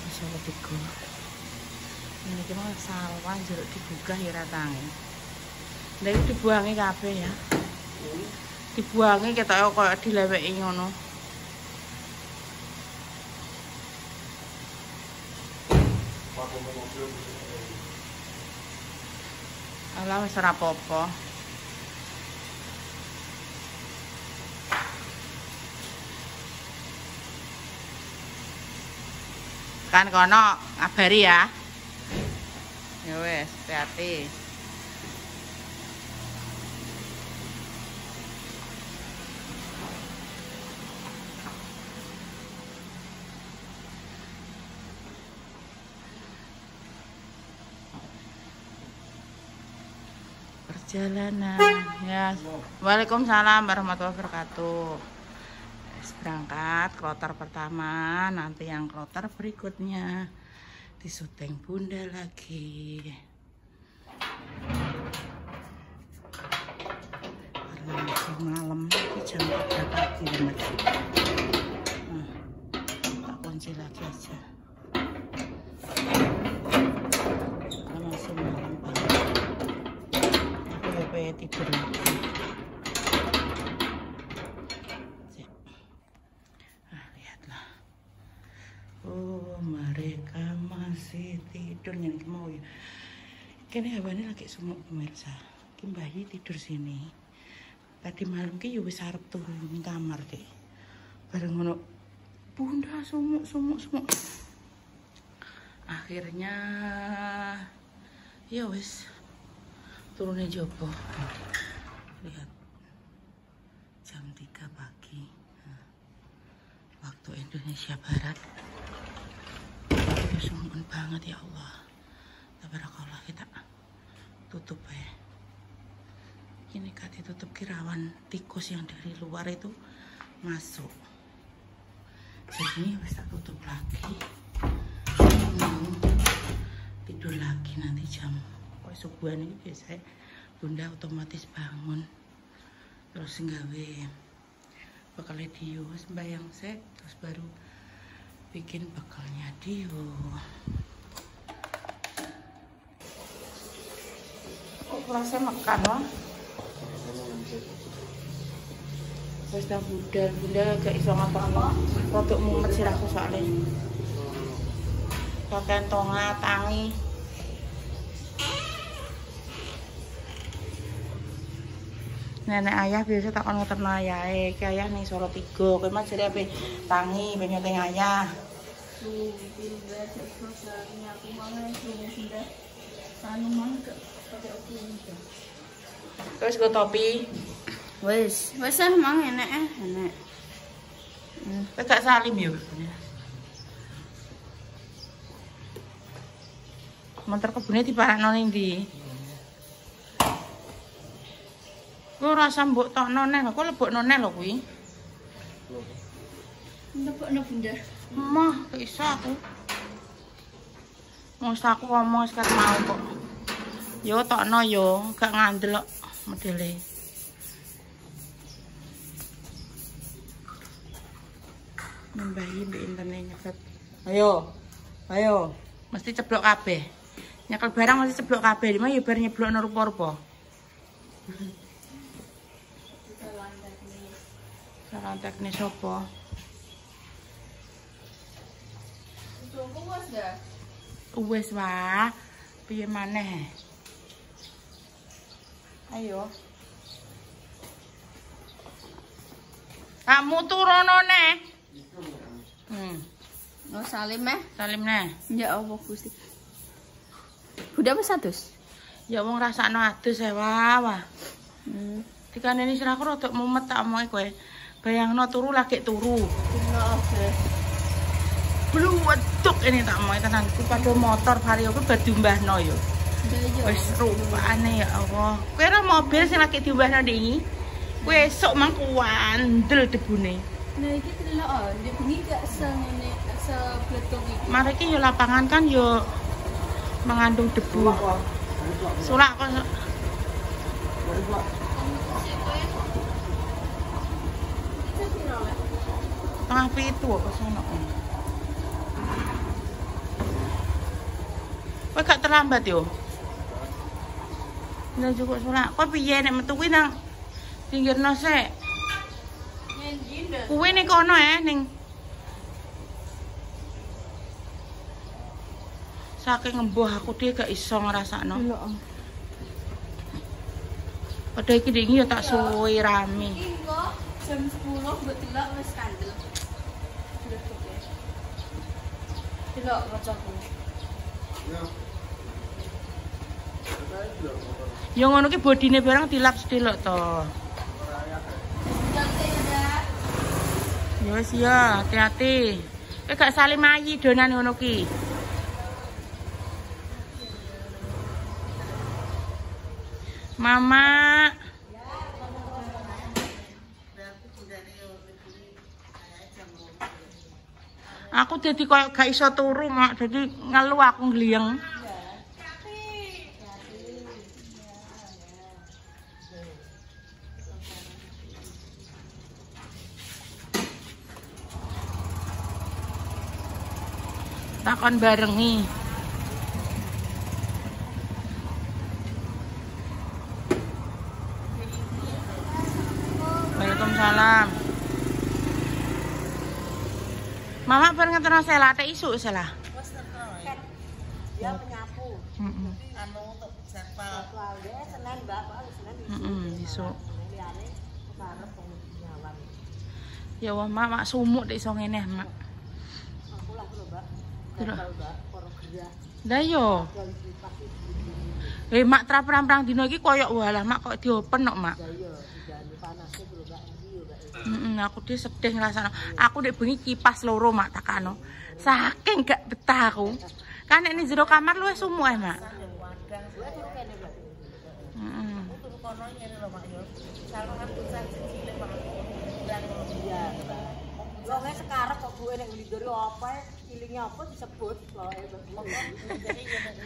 bisa ketiga. Ini cuma sawah jeruk dibuka ya ratange. Lha iki dibuangi kabeh ya. Dibuangi ketok koyo dileweki ngono. Alah wis ora apa-apa. Kan kono ngabari ya. Ya wes, hati-hati. Perjalanan ya. Waalaikumsalam warahmatullahi wabarakatuh. Berangkat kloter pertama, nanti yang kloter berikutnya di syuting Bunda lagi. Karena masih malam, jam 3 pagi masih. Tak kunci lagi aja. Karena masih malam banget. Aku tidur lagi. Oh, mereka masih tidur yang mau ya. Kene hawane lagi sumuk pemirsa. Ki Mbahyi tidur sini. Tadi malam ki yo wis arep turu ning kamar deh. Bareng ngono Bunda sumuk. Akhirnya ya wis turune jopo. Lihat. Jam 3 pagi. Waktu Indonesia Barat. Sumpun banget ya Allah. Tabarakallah, kita tutup ya. Ini kan ditutup kirawan tikus yang dari luar itu masuk. Jadi bisa tutup lagi. Tidur lagi nanti jam subuhan ini biasanya Bunda otomatis bangun. Terus nggawe bakal dia sembayang sek terus baru bikin bekalnya Dio. Kok rasa makan loh? Terus dah Bunda gak iso ngapa-ngapa. Rodok mumet sirahku soalnya. Pakai tonga tangi. Nenek ayah biasa tak kon ngeterno ayahe. Ki ayah ning Solo 3. Kowe mas jare ape tangi pengen teng ayah. Terus go topi. Wes ah mang enek. Kowe gak salim ya. Montor kebune diparakno ning ndi? Kowe rasa mbok tokno neh, kowe lebokno neh lho kuwi. Lebokno Bunda. Mah, gak iso aku. Wong aku ngomong sekat mau kok. Yo tokno yo, gak ngandel kok modele. Mbahyi mbek internet nyeket. Ayo. Mesti ceblok kabeh. Nyekel barang mesti ceblok kabeh. Di mana ya bar nyeblokno rupa-rupa. Salah teknis apa? Wes wae. Piye maneh? Ayo. Kamu turono neh. Oh, salim neh. Salim neh. Ya Allah Gusti. Bunda wis adus. Ya wong rasakno adus ae wah. Dikandani siraku rodok mumet tak omongi kowe. Bayangno turu lagi turu. Bluweduk ini tak omongi tenan. Ku padha motor vario ku badiumbahno yo. Wis rupane ya Allah. Kowe ora mobil sing lagi diumbahno iki. Kowe esuk mangku wandel debune. Nah iki delok di bengi gak sengene sebletung iki. Mari iki yo lapangan kan yo mengandung debu. Sulak kok. Tengah pitu apa sono. Kowe gak terlambat yo. Ndak cukup sulak. Kowe piye nek metu kuwi nang pinggirno sik? Kuwi ning kono ning saking embuh aku dhewe gak iso ngrasakno. Lho. Padahal iki dingi ya tak suwe rame. Iki kok jam 10 mbok delok wis kandel. Delok kancaku. Ya ngono ki bodine barang dilap sedelok to. Ya wis ya, hati-hati. Kowe gak saling mayi donan ngono ki. Mama. Aku jadi koyo gak iso turu, Mak. Jadi ngelu aku ngliyeng. Takon barengi. Waalaikumsalam. Mama bar ngenteno sela tek isuk salah. Wes terus. Ya penyapu. Heeh. Anu untuk jadwal Senin, Mbak. Heeh, isuk. Liyane arep nyawang. Ya wah, Mak sumuk nek iso ngene, Mak. Aku lah lho, Mbak. Terus. Mbak, para gerah. Lah yo. Mak perang-perang dino iki koyo walah, Mak kok diopen kok, Mak. Ya iya, dijane panasnya lho, Mbak. Ndi yo, Mbak. Aku dhewe sedih ngrasakno. Aku nek bengi kipas loro, Mak, takano. Saking gak betah aku. Kan nek ning jero kamar luwih sumuk ae, Mak. Wadang gue tuh kene, Mbak. Heeh. Turu kono ngene lho, Mak yo. Salongan pusat cilik, Mak. Dan iya, Mbak. Wong sekarang kok gue nek nglindori apa ilingnya apa disebut wae jadi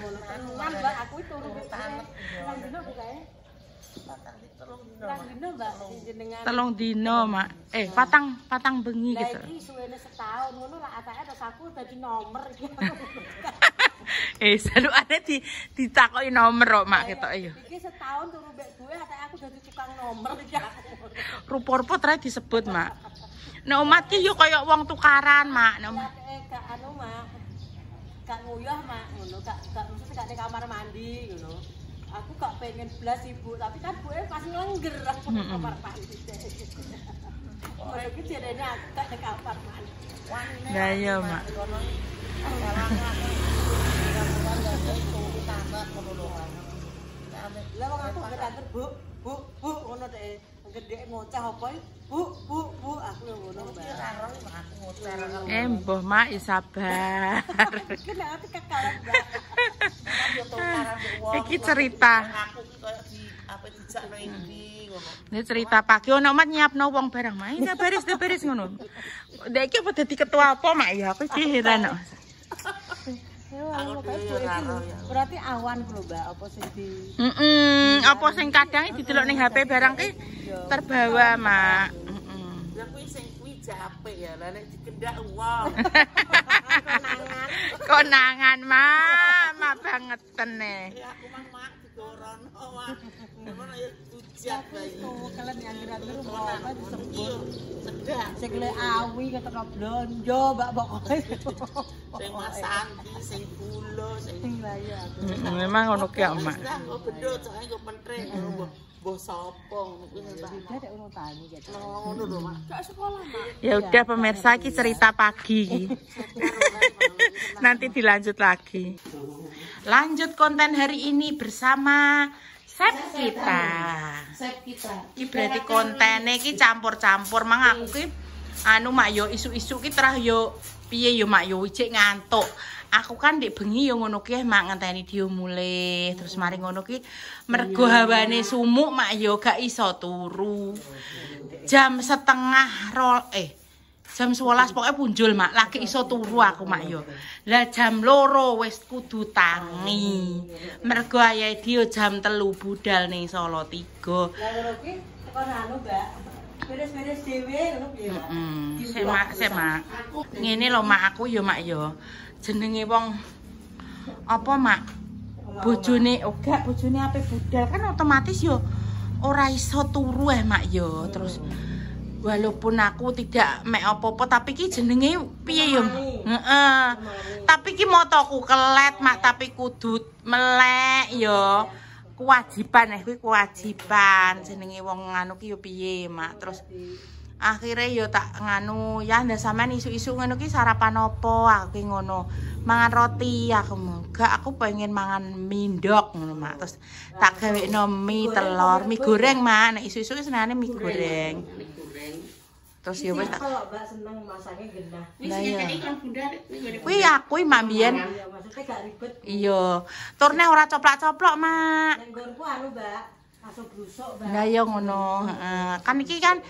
ngono tenan Mbak aku turu tanet nang dino bukae nang dino Mbak jenengan 3 dino, Mak. Patang bengi gitu. lah iki suwene setahun ngono lah atake terus aku dadi nomor iki Salukane ditakoki nomor kok, Mak ketok yo. iki setahun turu mbek gue atake aku dadi tukang nomor iki Rupa-rupa trae disebut, Mak. Nek umat ki yo koyo wong tukaran, Mak. Nek gak anu Mak gak nguyah Mak ngono gak mesti gak ning kamar mandi ngono aku gak pengen blas Ibu tapi kan gue pasti lengger aku ning kamar mandi oh iki jarene aku gak ning kamar mandi lah iya, Mak. Lah wong aku ngeter Bu ngono dek gedhe ngoceh apa Bu aku lho ngono Mbak. Aku ngoceh. Mbah Mak ya sabar. Kena ati kekalan Mbak. Iki cerita. Aku ki koyo di apa dijakno iki ngono. Ini cerita pagi ono Mak nyiapno wong barang Mak. Ini beres ngono. Ndek iki apa dadi ketua apa, Mak ya? Aku iki heran kok. Berarti awan lho Mbak apa sing di apa sing kadang didelok ning HP barang ki terbawa, Mak. Lah kuwi sing kuwi jape ya, lah nek dikendak wong. Konangan, Mak bangeten e. Ya aku mah Mak digorono, Mak. Ngono ya hujat bae. Kalian nyangir-nyangir apa disebut sedak. Sing le awi ketok blonjo, Mbak pokoke. Sing masanti, sing bulo, sing layu aku. Memang ngono ki, Mak. Kok bedho soalnya kok pentreng mbah sapa ngono kuwi Mbak. Beda nek urung tani ya. Ngono lho, Mak. Gak sekolah, Mak. Ya udah pemirsa iki cerita pagi iki. Nanti dilanjut lagi. Lanjut konten hari ini bersama chef kita. Iki berarti kontene iki campur-campur. Mang aku ki anu Mak yo isu-isu ki terah yo piye yo Mak yo wijik ngantuk. Aku kan ndek bengi yo ngono ki Mak ngenteni dia mulih. Terus mari ngono ki mergo hawane sumuk Mak yo gak iso turu. Jam 11 pokoknya punjul Mak lagi iso turu aku Mak yo. Lah jam 2 wis kudu tangi. Mergo ayahe dia jam 3 budal ning Solo 3. Lah ngono ki tekan anu Mbak. Beres-beres dhewe ngono piye Mak? Mak. Ngene lho Mak aku yo Mak yo. Jenenge wong apa mak bojone ape budal kan otomatis yo ora iso turu mak yo. Terus walaupun aku tidak mek apa-apa tapi ki jenenge piye yo. Heeh. Tapi ki motoku kelet mak tapi kudu melek yo. Kewajiban kuwi kewajiban jenenge wong nganu ki yo piye mak. Terus akhirnya yo tak nganu ya ndak sampean isu-isu ngono ki sarapan opo aku ki ngono mangan roti aku enggak aku pengen mangan mindok ngono mak terus tak gawekno mie telur mie goreng mak nek isu-isu ki senengane mie goreng terus yo wis tak Mbak seneng masake genah lah ya kuwi aku mak mbiyen maksudnya gak ribet iya turne ora coplak-coplok mak nek nggonku anu Mbak langsung brusuk Mbak lah ya ngono heeh kan iki kan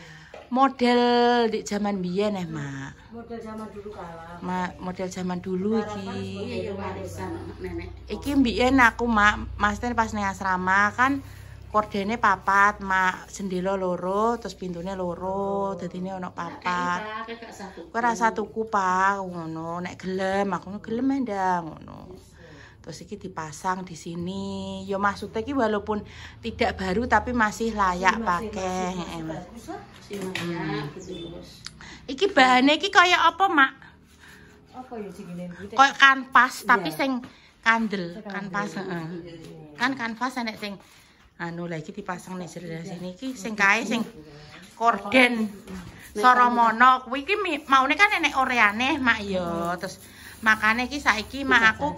model di zaman biyen mak. Model zaman dulu kala. Model zaman dulu iki. Iki biyen aku mak, maksudnya pas ning asrama kan kordene papat, mak jendela loro, terus pintune loro, dadine ono papat. Kowe rasa tuku Pak ngono, nek gelem aku gelem ndang ngono. Terus iki dipasang di sini. Yo maksudnya iki walaupun tidak baru tapi masih layak pakai. Iki bahane iki kaya apa, Mak? Apa ya jenenge iki? Kaya kanvas tapi sing kandel, kanvas heeh. Kan kanvas enek sing anu lha iki dipasang ning jero sini iki sing kae sing korden Soromono kuwi iki maune kan enek oreane, Mak yo. Terus makane iki saiki mak aku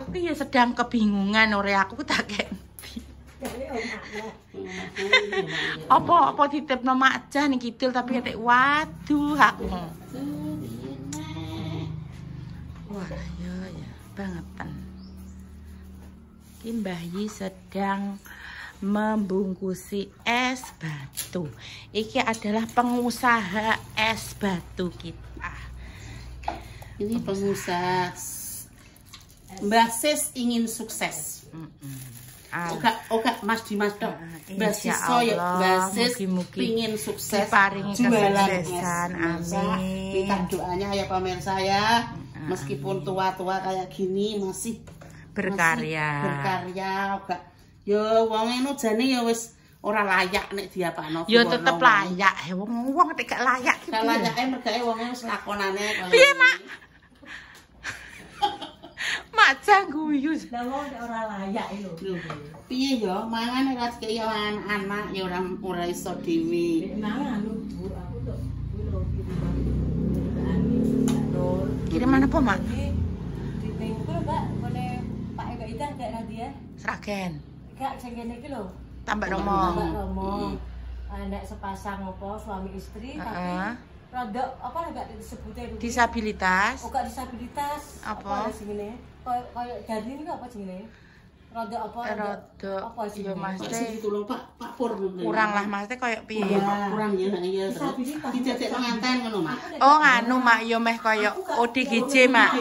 ki ya sedang kebingungan ore aku tak kek. Apa ditipno mak aja ning kidul tapi ketek waduh aku. Wah, ya bangetan. Ki Mbah Yi sedang membungkusi es batu. Iki adalah pengusaha es batu kita. Ini pengusaha Mbak Sis ingin sukses. Oke Mas Dimas dok. Mbak Sis Mbak Sis ingin sukses. Diparingi kesuksesan. Amin. Minta doanya ya pemirsa ya. Meskipun tua-tua kayak gini masih berkarya. Oke. Yo wong enu jane ya wis ora layak nek diapakno. Yo tetep layak. Wong nek gak layak iki. Gak layake mergae wong wis lakonane kaya. Piye, Mak? Mak jangguyu. Lah wong ora layak lho. Piye yo mangan ora kaya anak ya ora iso dhewe. Mangan lho Bu, aku tok Kiriman apa, Mak? Di Tengku Mbak, boleh Pak Ega Idan gak Nadia? Sragen. Gak sing kene iki lho. Tambak Romo. Tambak Romo. Nek sepasang apa suami istri tapi rada apa gak disebutnya disabilitas. Oh, gak disabilitas. Apa sing ngene? Kayak Dani iki apa jenenge? Rada apa? Apa sih? Yo Mas Teh ditulung Pak Pur. Kurang lah Mas Teh koyo piye? Kurang ya iya. Didadekno nganten ngono, Mak. Oh, nganu Mak yo meh koyo ODGJ, Mak.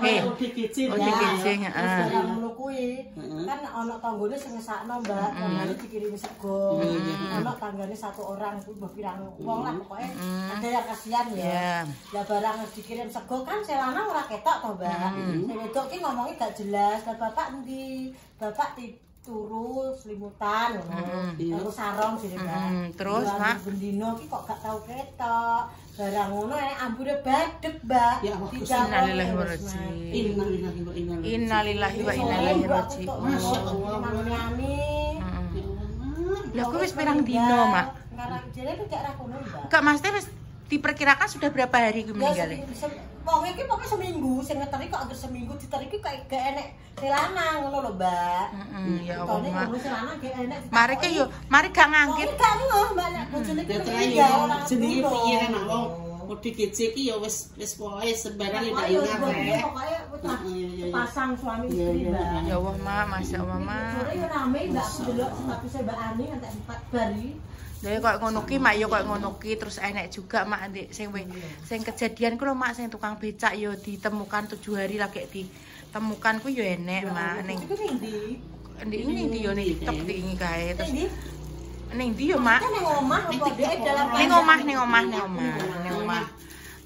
ODGJ. ODGJ, heeh. Ngono kuwi. Kan ana tanggane sing ngesakno, Mbak. Tanggane dikirimi sego. Ana tanggane satu orang kuwi mbah pirang wong lah pokoke. Ada yang kasihan ya. Lah barang dikirim sego kan selana ora ketok to, Mbak. Sing wedok ki ngomongnya gak jelas. Lah Bapak endi? Bapak turu selimutan ngono. Terus sarong sini kan. Terus, Mak, bendino ki kok gak tau ketok. Barang ngono enek ambune badhek, Mbak. Innalillahi wa raji'un. Innalillahi wa inna ilaihi raji'un. Masyaallah. Amin. Lah kuwi wis pirang dino, Mak? Karang jere ku gak ra kono, Mbak. Enggak, Mas Teh wis diperkirakan sudah berapa hari kuwi meninggal? Wong iki pokoke seminggu, sing ngeteri kok anggere seminggu diteri ki gak enek celana ngono lho, Mbak. Ya Allah, Mak. Celana gak enek. Mari gak ngangkit. Gak ngono, Mbak. Nek bojone ki jenenge piye nek wong ODGJ ki ya wis pokoke sembarang ndak ingat rek. Pokoke pasang suami istri, Mbak. Ya Allah, Mak, Masya Allah, Mak. Sore yo rame Mbak, aku delok statusnya Mbak Ani entek 4 bari. Lah kok ngono ki Mak yo kok ngono ki terus enek juga Mak ndek sing kejadian ku lho Mak sing tukang becak yo ditemukan 7 hari lagi ditemukan ku yo enek Mak ning ndi yo ning TikTok iki kae terus ning ndi yo Mak ning omah apa dhek dalam ning omah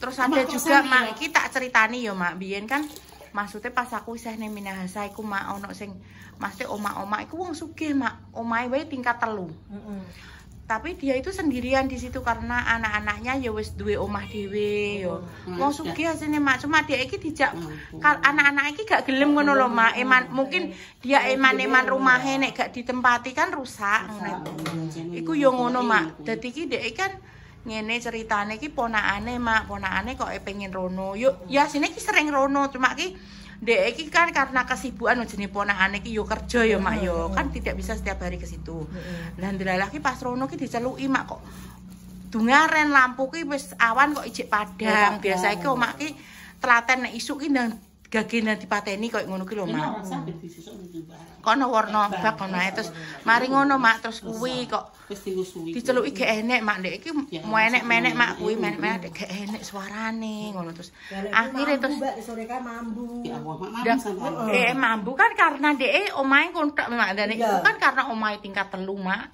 terus ada juga Mak iki tak ceritani yo Mak biyen kan Maksudnya pas aku isih ning Minahasa iku mak ono sing mesti oma-oma iku wong sugih mak, omahe wae tingkat 3. Tapi dia itu sendirian di situ karena anak-anaknya ya wis duwe omah dhewe yo. Wong sugih asine mak, cuma dia iki dijak anak-anak iki gak gelem ngono lho mak. Mungkin dia eman rumahe nek gak ditempati kan rusak ngono. Iku yo ngono mak. Dadi iki dhek kan ngene ceritane iki ponakane mak, ponakane kok pengen rono. Yo ya sine iki sering rono, cuma iki Dek iki kan karena kesibukan jenenge ponakane iki yo kerja yo mak yo kan tidak bisa setiap hari ke situ. Lah ndelalah ki pas rono ki diceluki mak kok dungaren lampu ki wis awan kok ijik padang. Biasa iki omak ki telaten nek isuk ki ndang gagene dipateni koyo ngono ki lho mak. Kono warna bak kono ae terus mari ngono mak terus kuwi kok wis diusui. Diceluki gak enek mak ndek iki mau enek-menek mak kuwi menek-menek gak enek suarane ngono terus akhire terus sore kan mambu. Ya Allah, mambu kan karena dhek omahe kontrak mak dan itu kan karena omahe tingkat 3 mak.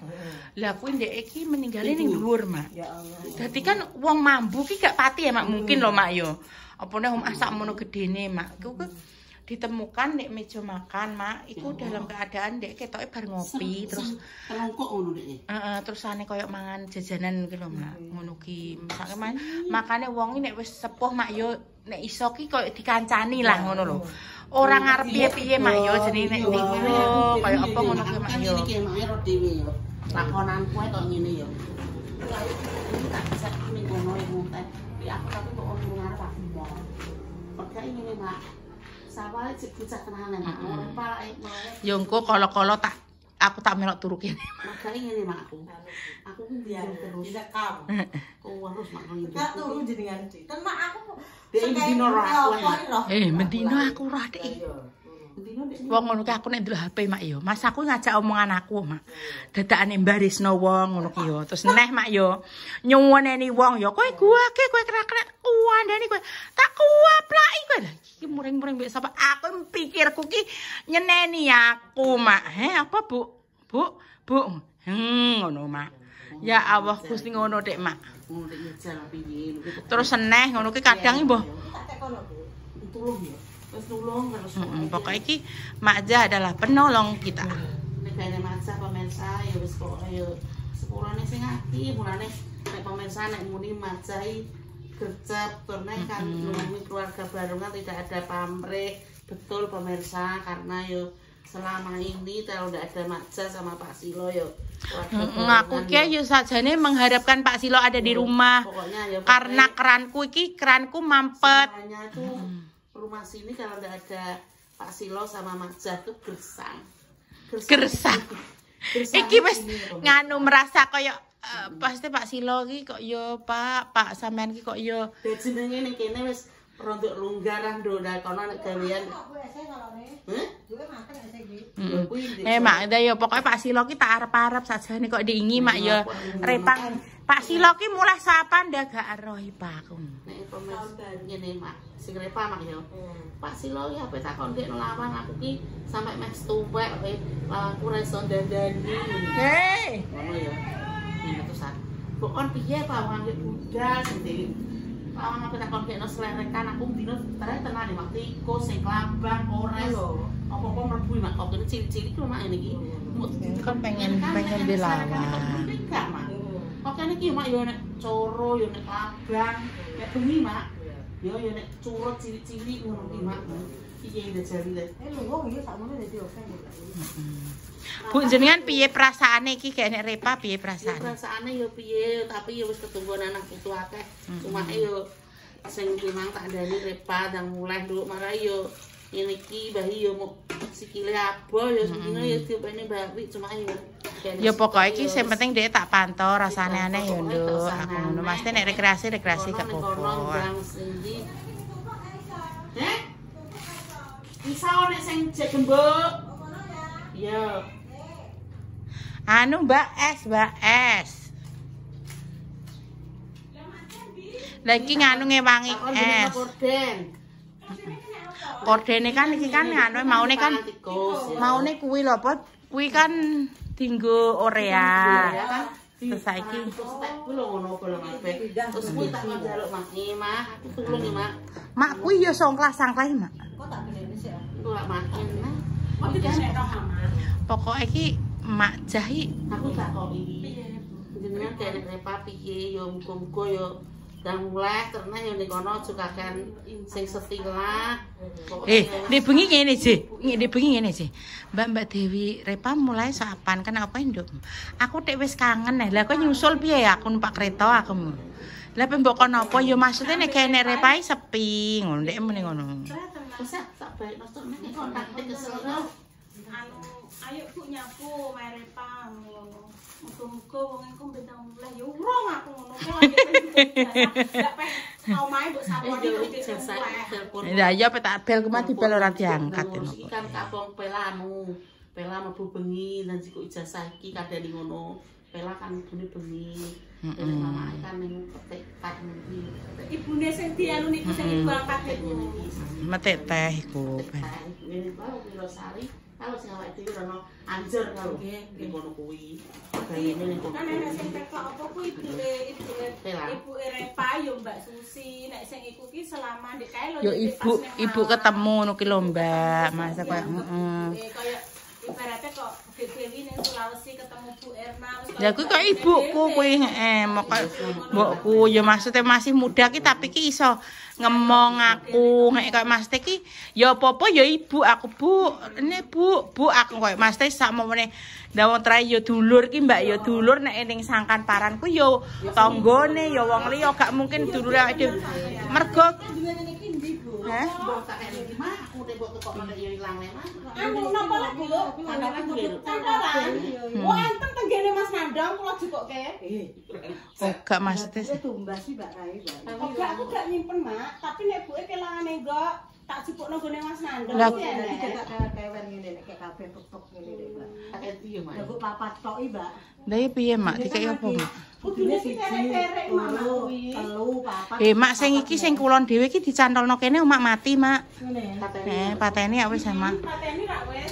Lah kuwi ndek iki meninggali ning dhuwur mak. Ya Allah. Dadi kan wong mambu ki gak pati ya mak mungkin lho mak yo. Apa nek omah sakmono gedene mak. Iku ditemukan nek meja makan mak iku dalam keadaan dek ketoke bar ngopi terus rongkok ngono dek. Terusane koyo mangan jajanan ki lho mak. Ngono ki. Misake makane wong nek wis sepuh mak yo nek iso ki koyo dikancani lah ngono lho. Ora ngarep piye-piye mak yo jenenge nek niku koyo apa ngono ki mak yo. Iki mak ero dhewe yo. Lakonanku kok ngene yo. Iki tak bisa ning kono iku teh. Aku tapi kok ono ngarep aku. Pokoke ngene mak. Sawale cek bocah tenanan mak. Yo engko kala-kala aku tak melok turu kene. Makane ngene mak aku. Aku ku biar terus direkam. Kok harus mak ngene. Tak turu jenengan. Ten mak aku mendino ora aku. Mendino aku ora Dik. Wong ngono ki aku nek ndelok HP mak yo. Mas aku ngajak omongan aku mak. Dadakane mbarisno wong ngono ki yo. Terus neh mak yo nyuwuneni wong yo kowe guake kowe krak-krak kuandani kowe. Tak kuaplaki kowe. Iki muring-muring mbek sapa? Aku pikirku ki nyeneni aku mak. Apa Bu? Bu. Ngono mak. Ya Allah Gusti ngono Dik mak. Ngono Dik jalan piye. Terus seneh ngono ki kadang mbah. Tulung yo. Wis tulung terus. Pokoknya iki Makja adalah penolong kita. Nek kene Makja pemirsa ya wis kok ya sepurane sing ati mulane nek pemirsa nek muni Makja gercep turne kan nunggu keluarga barungan tidak ada pamrih. Betul pemirsa karena yo selama ini kalau tidak ada Makja sama Pak Silo yo ngaku ki yo sajane mengharapkan Pak Silo ada di rumah. Karena keranku mampet. Rumah sini kalau tidak ada Pak Silo sama Makja tuh gersang. Iki wis nganu merasa koyo pasti Pak Silo iki kok yo Pak sampean iki kok yo jenenge ning kene wis rontok lunggaran ndonga kono nek gawean. Mak yo pokoke Pak Silo ki tak arep-arep sajane kok diingi mak yo repang. Pak Silo ki mulai sapan ndak gak roh Pak. Nek ngene mak sing repa mak yo. Pak Silo ya apa takon dek lawan aku ki sampai mes tuwek aku ra iso dandani. Hei. Ngono ya. Ini terusan. Pokon piye Pak wong budal sendiri. Awang aku takon dek no slerekan aku dino tenan mak tikus sing klabang ores. Apa-apa mlebu mak kok cilik-cilik ku mak ngene iki. Kan pengen dilawan. Oke niki mak yo nek coro yo nek klabang nek bengi mak. Yo nek curut cilik-cilik ngono ki mak. Iki ndak jari le. Lho wong iki sakmono dadi oke. Bu jenengan piye perasaane iki gak nek Repa piye perasaane? Perasaane yo piye tapi yo wis ketungguan anak putu akeh. Cuma yo sing memang tak ndani Repa nang mulai nduk marai yo ini ki bayi yo mau sikile abo yo ngene yo diopene bawi cuma yo. Ya pokoke iki sing penting dhek tak pantau rasane aneh yo nduk. Aku ngono mesti nek rekreasi gak apa-apa. Bisa nek sing jek gembok. Yo. Anu Mbak S. Lagi nganu ngewangi es. Kordene kan iki kan anu maune kuwi lho apa kuwi kan dinggo Orea. Terus saiki Terus kuwi tak njaluk Mak. Mah, aku tulung ya, Mak. mak kuwi ya songklas-sangklas mak. kok tak gene sih. Iku lak makin nah. Kok dikene tok Mama. Pokoke iki mak jahi Aku tak kok iki. Jenengan kene repa piye yo muga-muga yo dan mulai karena yang di kono juga kan sing setila. di bengi ngene sih. Di bengi ngene sih. Mbak Dewi Repa mulai sapan kan apa nduk. Aku tek wis kangen lah kok nyusul piye ya aku numpak kereta aku. Lah mbok kono apa ya maksudnya nek kene Repa sepi ngono ndek muni ngono. Bisa sak baik nostok nek kontak kesel no. Anu, ayo Bu nyapu Repa ngono. Muga-muga wong iku bentang mulai ya urung aku ngono kok. Gak peh mau main mbok saponi jasa telepon. Lah ya petak bel kuwi dibel ora diangkat Iki kan kapong pelamu. Pela mlebu bengi lan siku ijazah iki kadene ngono. Pela kan bengi. Dari mama kan ning petik kat iki. Ibune sing dianu niku sing ibu angkat niku. Metek teh iku. Ngene bae kilo sari. Kalau sing awake dhewe rono anjur kalau nggih ngono kuwi. Gayane ning Kan nek sing teko apa kuwi ibuke Repa yo Mbak Susi. Nek sing iku ki selama ndek kae lho. Yo ibu ketemu ngono ki lho Mbak. Masa koyo Kayak ibaratnya kok Dewi ning Sulawesi ketemu Bu Erna. Ya kuwi kok ibuku kuwi mbokku ya maksudnya masih muda ki tapi ki iso ngemong aku kayak Mas Teki ya apa-apa ya ibu aku Bu ini Bu aku kayak Mas Teki sak momene ndawon trae ya dulur ki Mbak ya dulur nek ning sangkan paranku ya tanggane ya wong liya gak mungkin dulure awake dhewe mergo heh aku nek kok nek yo ilang lemah. Anu napa lek Bu? Kandaran. Oh enten tenggene Mas Nandang kula jikokke. gak Mas Teki Tumbas sih Mbak Rai, Mbak. Enggak aku gak nyimpen, Mak. Tapi nek buke kelangane enggak tak jupukno gone Mas Nandang. Lah iki tak kewen ngene nek kabeh pepek ngene, Mbak. Pakai piye, Mak? Lah kok papat toki, Mbak. lha piye Mak dikai apa Mak Kudune siji, telu, papat. Mak sing iki sing kulon dhewe iki dicantolno kene mak mati Mak Ngene. pateni ya wis Mak Pateni rak wis.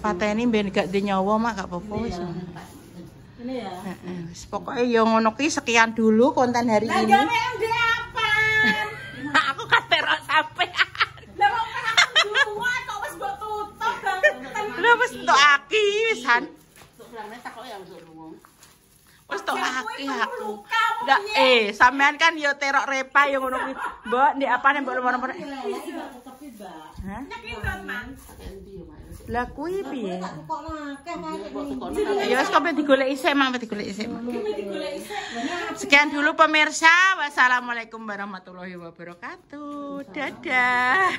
pateni ben gak di nyawa Mak gak apa-apa wis Ini ya. wis pokoke ya ngono ki sekian dulu konten hari Lah ini gawe MD apa? aku katerok sampean Lah kok aku dua kok wis mbok tutup banget. lha wis entuk aki wisan Untuk berangkat tak kok ya untuk ngomong. wis entuk aki aku ndak sampean kan yo terok Repa yo ngono kuwi mbok ndek apane mbok nomor hah Pakai piye, Mak? lah kuwi piye Kok akeh ya wis sampe digoleki isik Mak digoleki isik sekian dulu pemirsa wassalamualaikum warahmatullahi wabarakatuh dadah